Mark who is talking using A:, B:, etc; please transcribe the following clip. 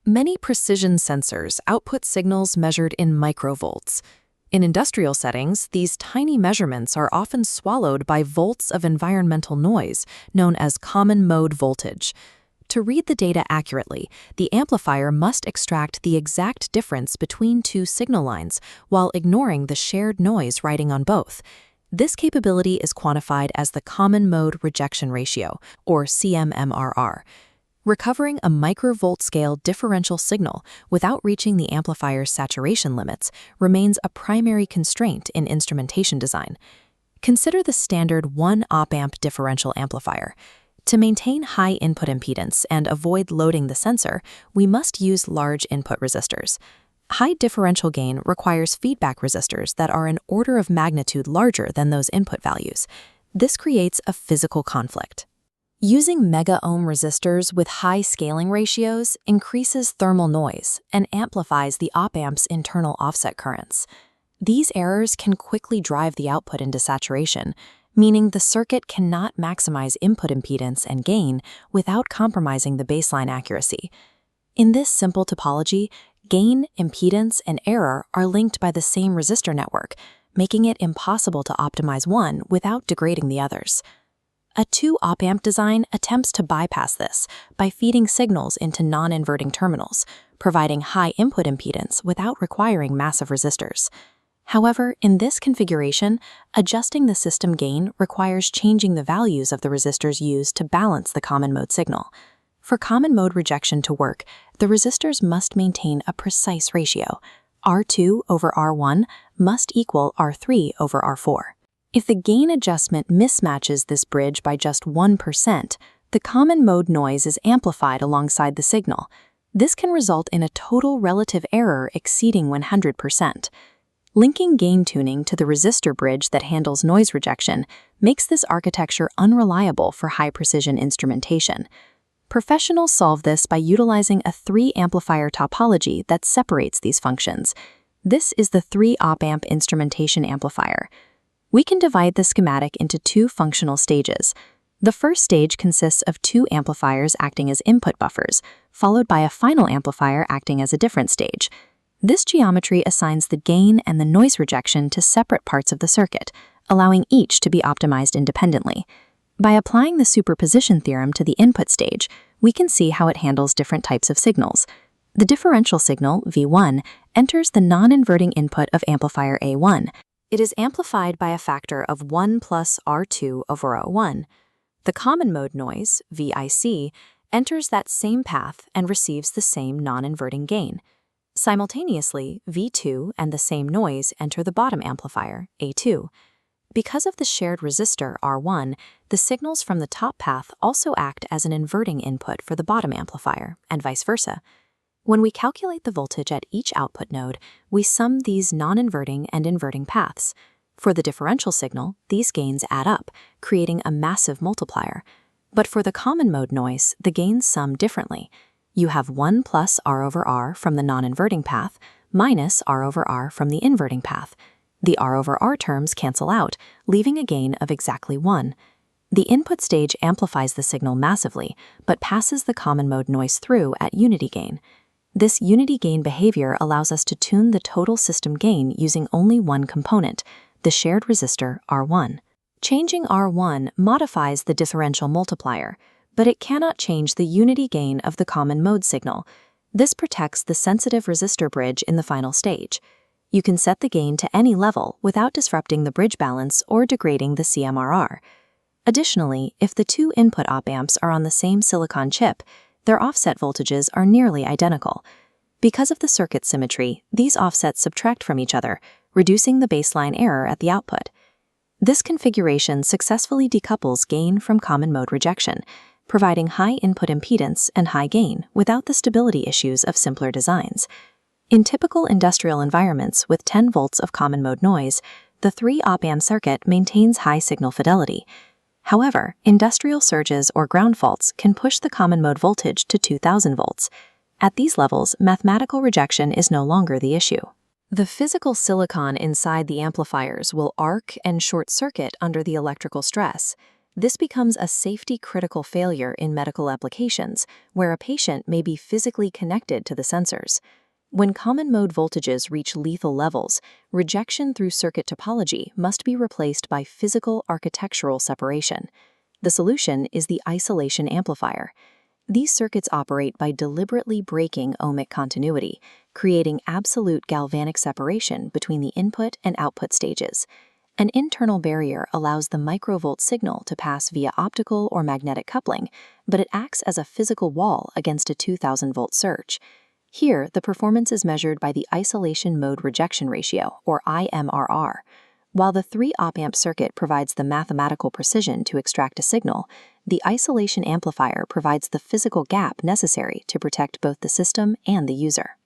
A: Many precision sensors output signals measured in microvolts. In industrial settings, these tiny measurements are often swallowed by volts of environmental noise, known as common mode voltage. To read the data accurately, the amplifier must extract the exact difference between two signal lines while ignoring the shared noise riding on both. This capability is quantified as the common mode rejection ratio, or CMRR. Recovering a microvolt-scale differential signal without reaching the amplifier's saturation limits remains a primary constraint in instrumentation design. Consider the standard 1 op-amp differential amplifier. To maintain high input impedance and avoid loading the sensor, we must use large input resistors. High differential gain requires feedback resistors that are an order of magnitude larger than those input values. This creates a physical conflict. Using mega-ohm resistors with high scaling ratios increases thermal noise and amplifies the op-amp's internal offset currents. These errors can quickly drive the output into saturation, meaning the circuit cannot maximize input impedance and gain without compromising the baseline accuracy. In this simple topology, gain, impedance, and error are linked by the same resistor network, making it impossible to optimize one without degrading the others. A 2 op-amp design attempts to bypass this by feeding signals into non-inverting terminals, providing high input impedance without requiring massive resistors. However, in this configuration, adjusting the system gain requires changing the values of the resistors used to balance the common mode signal. For common mode rejection to work, the resistors must maintain a precise ratio. R2 over R1 must equal R3 over R4. If the gain adjustment mismatches this bridge by just 1%, the common mode noise is amplified alongside the signal. This can result in a total relative error exceeding 100%. Linking gain tuning to the resistor bridge that handles noise rejection makes this architecture unreliable for high-precision instrumentation. Professionals solve this by utilizing a 3-amplifier topology that separates these functions. This is the 3 op-amp instrumentation amplifier. We can divide the schematic into 2 functional stages. The first stage consists of 2 amplifiers acting as input buffers, followed by a final amplifier acting as a different stage. This geometry assigns the gain and the noise rejection to separate parts of the circuit, allowing each to be optimized independently. By applying the superposition theorem to the input stage, we can see how it handles different types of signals. The differential signal, V1, enters the non-inverting input of amplifier A1. It is amplified by a factor of 1 plus R2 over R1. The common mode noise, VIC, enters that same path and receives the same non-inverting gain. Simultaneously, V2 and the same noise enter the bottom amplifier, A2. Because of the shared resistor, R1, the signals from the top path also act as an inverting input for the bottom amplifier, and vice versa. When we calculate the voltage at each output node, we sum these non-inverting and inverting paths. For the differential signal, these gains add up, creating a massive multiplier. But for the common mode noise, the gains sum differently. You have 1 plus R over R from the non-inverting path, minus R over R from the inverting path. The R over R terms cancel out, leaving a gain of exactly 1. The input stage amplifies the signal massively, but passes the common mode noise through at unity gain. This unity gain behavior allows us to tune the total system gain using only one component, the shared resistor R1. Changing R1 modifies the differential multiplier, but it cannot change the unity gain of the common mode signal. This protects the sensitive resistor bridge in the final stage. You can set the gain to any level without disrupting the bridge balance or degrading the CMRR. Additionally, if the 2 input op-amps are on the same silicon chip, their offset voltages are nearly identical. Because of the circuit symmetry, these offsets subtract from each other, reducing the baseline error at the output. This configuration successfully decouples gain from common mode rejection, providing high input impedance and high gain without the stability issues of simpler designs. In typical industrial environments with 10 volts of common mode noise, the 3 op-amp circuit maintains high signal fidelity. However, industrial surges or ground faults can push the common mode voltage to 2000 volts. At these levels, mathematical rejection is no longer the issue. The physical silicon inside the amplifiers will arc and short circuit under the electrical stress. This becomes a safety-critical failure in medical applications, where a patient may be physically connected to the sensors. When common mode voltages reach lethal levels, rejection through circuit topology must be replaced by physical architectural separation. The solution is the isolation amplifier. These circuits operate by deliberately breaking ohmic continuity, creating absolute galvanic separation between the input and output stages. An internal barrier allows the microvolt signal to pass via optical or magnetic coupling, but it acts as a physical wall against a 2000-volt surge. Here, the performance is measured by the isolation mode rejection ratio, or IMRR. While the 3 op-amp circuit provides the mathematical precision to extract a signal, the isolation amplifier provides the physical gap necessary to protect both the system and the user.